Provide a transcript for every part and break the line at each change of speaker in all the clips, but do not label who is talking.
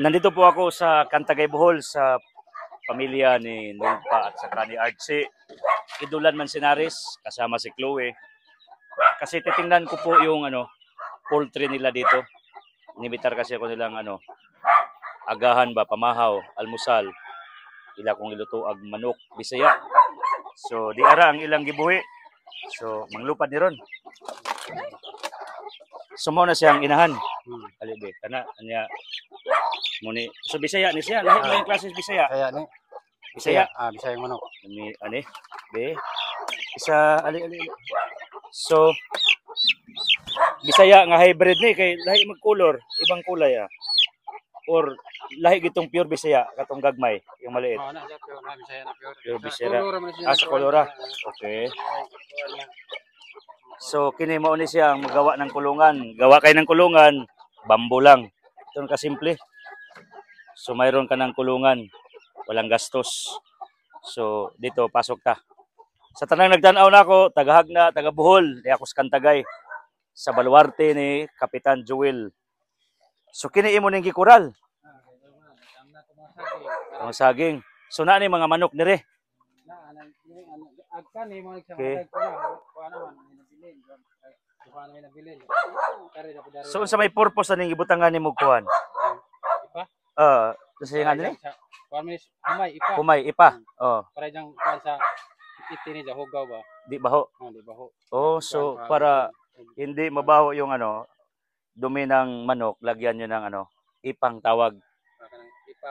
Nandito po ako sa Cantagay, Bohol sa pamilya ni Nulpa at saka ni Archie. Idulan Mancenares kasama si Chloe. Kasi titingnan ko po yung poultry nila dito. Inimbitar kasi ako nilang agahan ba, pamahaw, almusal. Ila kong iluto ag manok, Bisaya. So di ara ang ilang gibuhi. So manglupad ni ron. Sumo na siyang inahan. Alibe kana anya muni. So Bisaya ni siya, lahi mo yung klase Bisaya.
Kaya ni
Bisaya.
Bisaya manok.
Ani be isa ali. So Bisaya nga hybrid ni kay lahi mag-color, ibang kulay or lahi gitong pure Bisaya katong gagmay, yung maliit.
Na pure na Bisaya na pure.
Pure Bisaya. Sa kolora. Okay. So kini mao ni siya ang magawa ng kulungan. Gawa kay ng kulungan, bambo lang. Ito ka simple. So mayroon ka ng kulungan, walang gastos. So dito pasok ta. Sa tanang nagtan-aw na ako, taga-Hagna, taga-Bohol, di ako sa Cantagay. Sa baluarte ni Kapitan Joel. So kini imo ning gikural. Ang saging. So na ni mga manok dire. Okay. So sa may purpose ning ibutangan nimo kuan? Kasi nga ni. Kumay ipa. Oh.
Para jang kuan sa itini sa hugaw ba?
Di baho.
Di baho.
Oh, so para hindi mabaho yung dumi ng manok, lagyan nyo ng ipang tawag.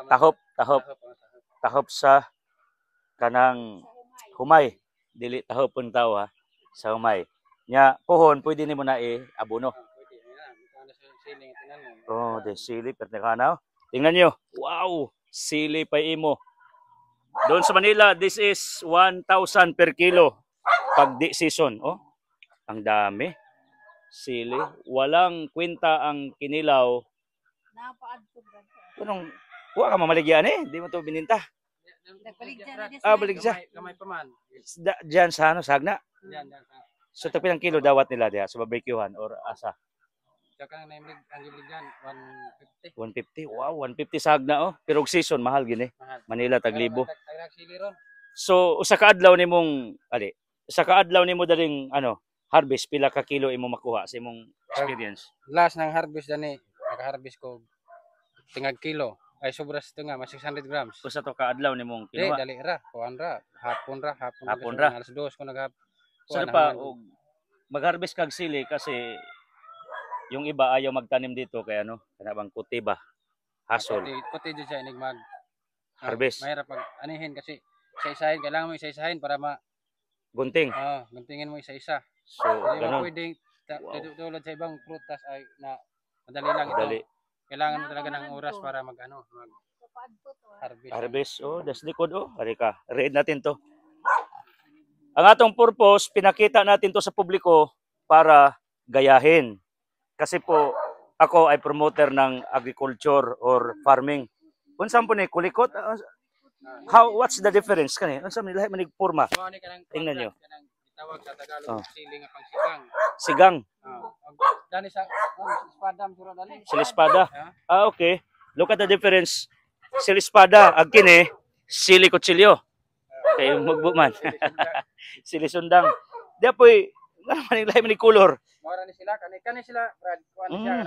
Tahop sa kanang humay. Dili tahop pun tawa sa humay. Nya pohon pwede nimo na abono. Oh, de sili pertekanaw. Tingnan nyo. Wow, sili pa imo. Doon sa Manila, this is 1,000 per kilo pag di season. Oh, ang dami. Sili. Walang kwenta ang kinilaw. Anong, huwag ka mamaligyan Di mo ito bininta. Baligya.
Kamay pa man.
Diyan sa Sagna?
Diyan.
So, ito pilang kilo dawat nila diya sa barbecuehan or asa?
Tsaka ang liblig dyan,
150.
150.
Wow, 150 Sagna Pero season, mahal gini. Manila, taglibo. So, usa ka adlaw nimong, usa ka adlaw nimo daling, harvest, pila ka kilo imo makuha sa imong experience?
Last ng harvest dani, naka-harvest ko tingag kilo. Ay sobras ito nga, mas 600 grams.
Usa to ka adlaw nimong kinuha?
Dali ra, kuan ra, hapon ra. Alas 2 ko naghap.
So pa mag-harvest kag sili kasi yung iba ayaw magtanim dito kay kana bang kuti ba? Hasol.
Kuti jud siya inig mag
harvest.
Mahirap pag anihin kasi isa-isahin, kailangan mo isa-isahin para
gunting.
Guntingin mo isa-isa.
So, ganun.
Pwedeng tulad sa ibang prutas ay na madali lang ito. Kailangan mo talaga ng oras para harvest.
Harvest. Oh, das likod Ari ka. Read natin to. Ang atong purpose, pinakita natin to sa publiko para gayahin. Kasi po, ako ay promoter ng agriculture or farming. Unsan po ni kulikot? What's the difference kani? Unsa man lahi manig porma? Tingnan niyo.
Tawag sa Tagalog sili nga pang sigang.
Sigang.
Dani sa espada mura dani.
Sili espada. Okay. Look at the difference. Sili espada ag kini sili kutsilyo. Kay magbuman. Sili sundang. Di apoy lahi manig color.
Mora ni sila kani sila Brad kuan siya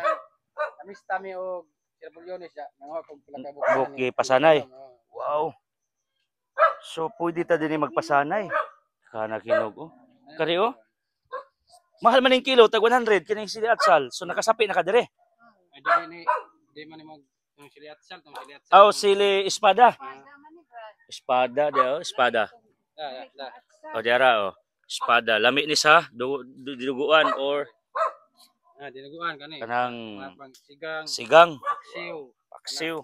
kamis tami og sirpulyones siya nanguha kog pila ka
buki pasanay. Wow. So pwede ta dinhi magpasanay. Kana kinog Kari mahal man ning kilo tag 100 kining sili atsal. So nakasapi na ka dire.
Ay di man mag sili atsal sili atsal.
Sili espada. Espada espada. Diara espada lami ni sa dinuguan or
dinuguan kani.
Kanang
sigang.
Paksiw.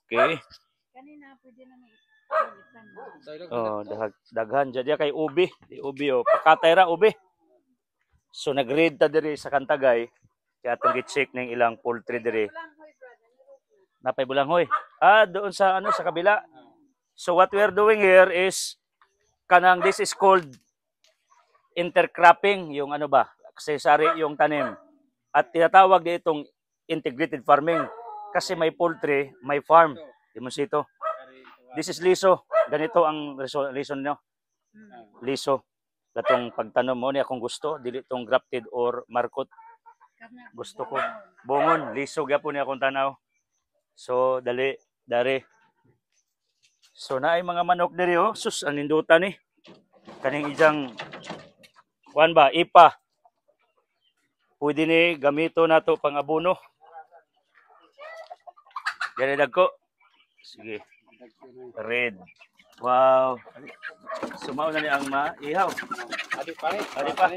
Okay.
Kanina pwede na
daghan diya kay ubi. Di ubi pakatay ra ubi. So nag-read ta diri sa Cantagay kaya atong gi-check ning ilang poultry diri. Napay bulanghoy. Doon sa sa kabila. So what we are doing here is this is called intercropping, yung sari yung tanim. At tinatawag din itong integrated farming. kasi may poultry, may farm.
Ito,
Dimonsito.
kari, ito,
This is liso. Ganito ang reason nyo. Liso. Katong pagtanom mo ni akong gusto, dili tong grafted or markot. Gusto ko. Bungon, liso gyapon ni akong tanaw. So dali, dari. So naay mga manok diri oh. Sus, ang nindutan ni. Kaning ijang kuan ba, ipa. Pwede ni gamito nato pang abono. Dali dagko. Sige. Red. Wow. Sumaw na ni ang maihaw.
Adi pare.
Adi pa.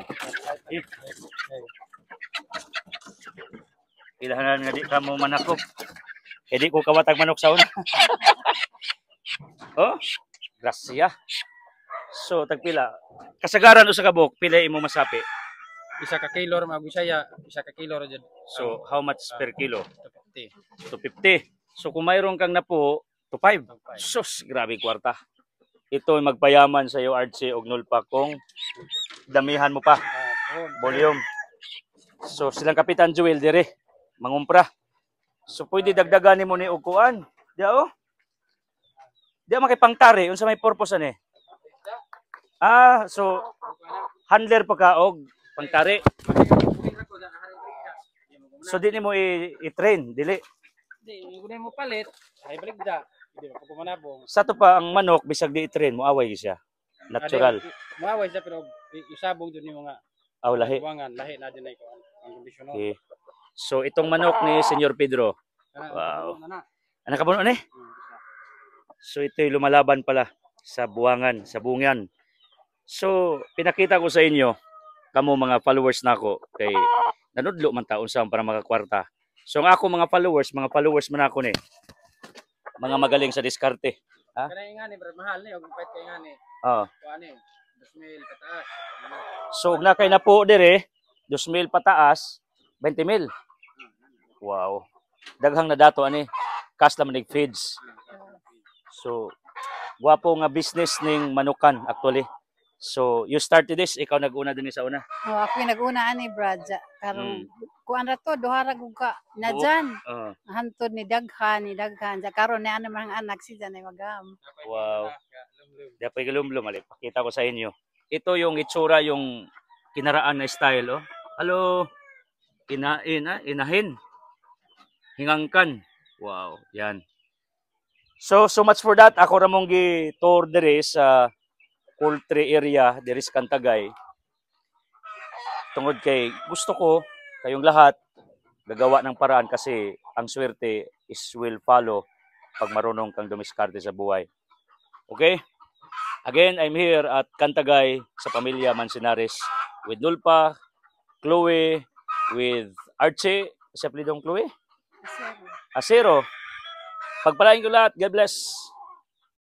Ilahanan nga di ka mo manakop. E di ko kawatag manok sa una. Oh, grasya. So, tagpila. Kasagaran o sa kabok, pila imo masapi.
Isa ka kilo ra magusaya, isa ka kilo ra jud.
So, how much per kilo?
50.
250. So, kung mayroon kang napo, 2.5. Sus, grabe kwarta. Ito ay magpayaman sa iyo, Archie, og nulpa kung damihan mo pa. Volume. So, silang Kapitan Joel dire, mangumpra. So, pwede dagdagan mo ni uguan. Diya oh. Diya makipangtari, unsa may purpose ani? Ah, so handler pa ka og pangtari. So di nimo i-train, dili.
Di, gunay mo palit, ay balik da. Di ko pumanabong.
Sa to pa ang manok bisag di i-train mo away siya. Natural.
Maway siya pero isabog dun yung mga
Aw lahi.
buwangan, lahi na din ay ko ang kondisyon.
Okay. So itong manok ni Senyor Pedro. Wow. Ano ka ni? So ito'y lumalaban pala sa buwangan, sa bungan. So pinakita ko sa inyo, kamo mga followers nako kay nanudlo man taon sa para makakwarta. So ang ako mga followers man ako ni. Mga magaling sa diskarte. Ha?
Kanay nga ni bro, mahal ni og pait kay nga ni.
Oo.
Kuan ni 2,000 pataas.
So na kay na po dire 2,000 pataas, 20,000. Wow. Daghang na dato ani. Kas naman nig feeds. So guwapo nga business ning manukan actually. So you started this, ikaw nag-una din sa una.
Oh, ako yung nag-una ani Brad. Karon kuan ra to duha ra gud ka na dyan. Hantod ni daghan. Ja karon ni ano mga anak si dyan ay magam.
Wow. Dapat galumlum ali. Pakita ko sa inyo. Ito yung itsura yung kinaraan na style oh. Hello. Inahin. Hingangkan. Wow, yan. So much for that. Ako ra mong gi-tour dire sa poultry area dire sa Cantagay. Tungod kay gusto ko kayong lahat gagawa ng paraan kasi ang swerte is will follow pag marunong kang dumiskarte sa buhay. Okay? Again, I'm here at Cantagay sa pamilya Mansinares with Nulpa, Chloe, with Archie. Sa apelidong Chloe? Asero. Pagpalain ko lahat. God bless.